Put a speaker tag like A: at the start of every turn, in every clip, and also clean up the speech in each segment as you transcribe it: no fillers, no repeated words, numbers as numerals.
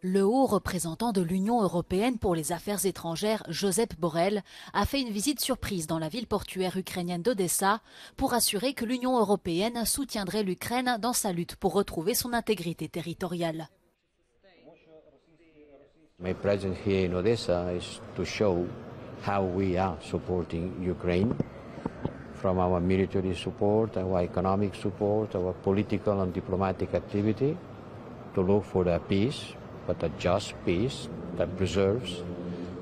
A: Le haut représentant de l'Union européenne pour les affaires étrangères, Josep Borrell, a fait une visite surprise dans la ville portuaire ukrainienne d'Odessa pour assurer que l'Union européenne soutiendrait l'Ukraine dans sa lutte pour retrouver son intégrité territoriale.
B: My presence here in Odessa is to show how we are supporting Ukraine, from our military support, our economic support, our political and diplomatic activity, to look for a peace, but a just peace that preserves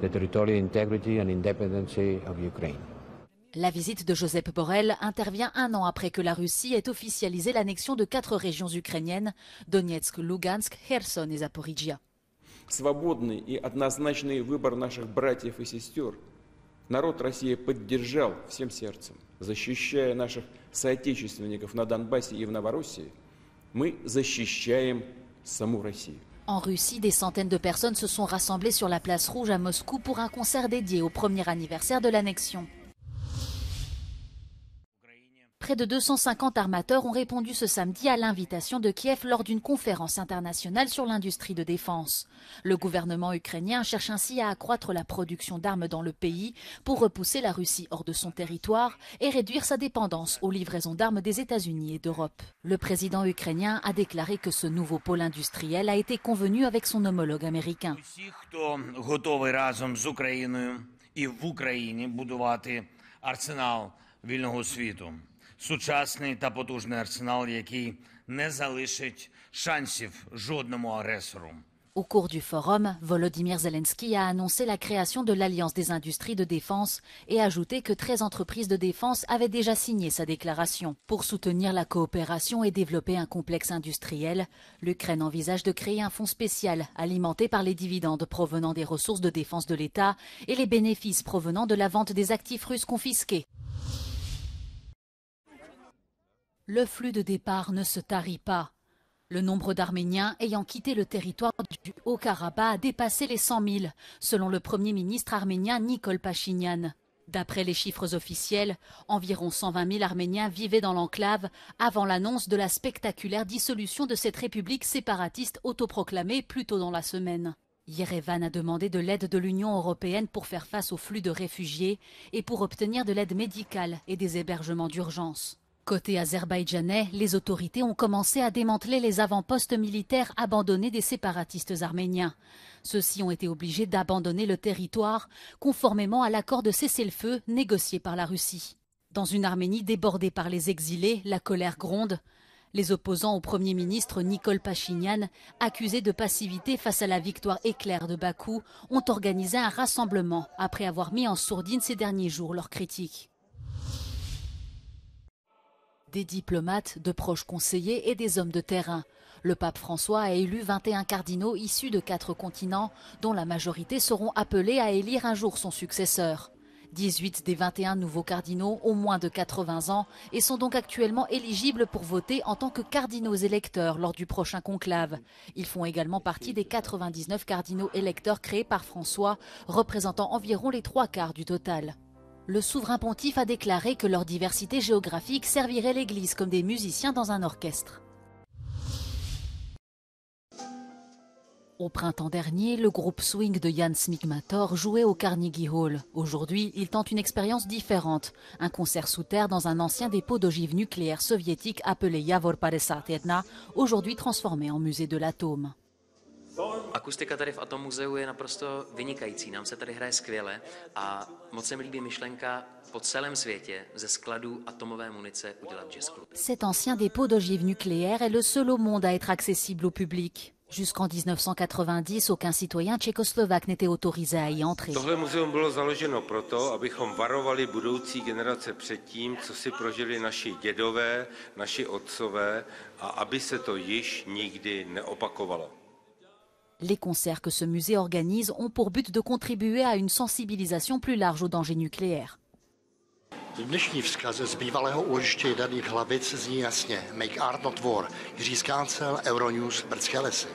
B: the territorial integrity and independence of Ukraine.
A: La visite de Josep Borrell intervient un an après que la Russie ait officialisé l'annexion de 4 régions ukrainiennes, Donetsk, Lugansk, Kherson et Zaporizhia.
C: Свободный и однозначный выбор наших братьев и сестер народ России поддержал всем сердцем. Защищая наших соотечественников на Донбассе и в Новороссии, мы защищаем саму Россию.
A: En Russie, des centaines de personnes se sont rassemblées sur la place Rouge à Moscou pour un concert dédié au premier anniversaire de l'annexion. Près de 250 armateurs ont répondu ce samedi à l'invitation de Kiev lors d'une conférence internationale sur l'industrie de défense. Le gouvernement ukrainien cherche ainsi à accroître la production d'armes dans le pays pour repousser la Russie hors de son territoire et réduire sa dépendance aux livraisons d'armes des États-Unis et d'Europe. Le président ukrainien a déclaré que ce nouveau pôle industriel a été convenu avec son homologue américain.
D: Сучасний та потужний арсенал, який не залишить шансів жодному агресору.
A: Au cours du forum, Volodymyr Zelensky a annoncé la création de l'Alliance des industries de défense et ajouté que 13 entreprises de défense avaient déjà signé sa déclaration. Pour soutenir la coopération et développer un complexe industriel, l'Ukraine envisage de créer un fonds spécial alimenté par les dividendes provenant des ressources de défense de l'État et les bénéfices provenant de la vente des actifs russes confisqués. Le flux de départ ne se tarit pas. Le nombre d'Arméniens ayant quitté le territoire du Haut-Karabakh a dépassé les 100 000, selon le Premier ministre arménien Nikol Pachinian. D'après les chiffres officiels, environ 120 000 Arméniens vivaient dans l'enclave avant l'annonce de la spectaculaire dissolution de cette république séparatiste autoproclamée plus tôt dans la semaine. Yerevan a demandé de l'aide de l'Union européenne pour faire face au flux de réfugiés et pour obtenir de l'aide médicale et des hébergements d'urgence. Côté azerbaïdjanais, les autorités ont commencé à démanteler les avant-postes militaires abandonnés des séparatistes arméniens. Ceux-ci ont été obligés d'abandonner le territoire conformément à l'accord de cessez-le-feu négocié par la Russie. Dans une Arménie débordée par les exilés, la colère gronde. Les opposants au Premier ministre Nikol Pachinian, accusés de passivité face à la victoire éclair de Bakou, ont organisé un rassemblement après avoir mis en sourdine ces derniers jours leurs critiques. Des diplomates, de proches conseillers et des hommes de terrain. Le pape François a élu 21 cardinaux issus de 4 continents, dont la majorité seront appelés à élire un jour son successeur. 18 des 21 nouveaux cardinaux ont moins de 80 ans et sont donc actuellement éligibles pour voter en tant que cardinaux électeurs lors du prochain conclave. Ils font également partie des 99 cardinaux électeurs créés par François, représentant environ les 3/4 du total. Le souverain pontife a déclaré que leur diversité géographique servirait l'Église comme des musiciens dans un orchestre. Au printemps dernier, le groupe swing de Jan Smigmator jouait au Carnegie Hall. Aujourd'hui, il tente une expérience différente. Un concert sous terre dans un ancien dépôt d'ogives nucléaires soviétiques appelé Yavor 51, aujourd'hui transformé en musée de l'atome.
E: Akustika tady v Atommuzeu je naprosto vynikající. Nám se tady hraje skvěle a moc se mi líbí myšlenka po celém světě ze skladů atomové munice udělat jazz club.
A: Cet ancien dépôt d'ogives nucléaires est le seul au monde à être accessible au public. Jusqu'en 1990, aucun citoyen tchécoslovaque n'était autorisé à y entrer.
F: Tohle muzeum bylo založeno proto, abychom varovali budoucí generace před tím, co si prožili naši dědové, naši otcové a aby se to již nikdy neopakovalo.
A: Les concerts que ce musée organise ont pour but de contribuer à une sensibilisation plus large aux dangers nucléaires.
G: Dnešní vzkaz z bývalého úložiště jaderných hlavic zní jasně: Make art not war. Jiří Skácel, Euronews, Brdské lesy.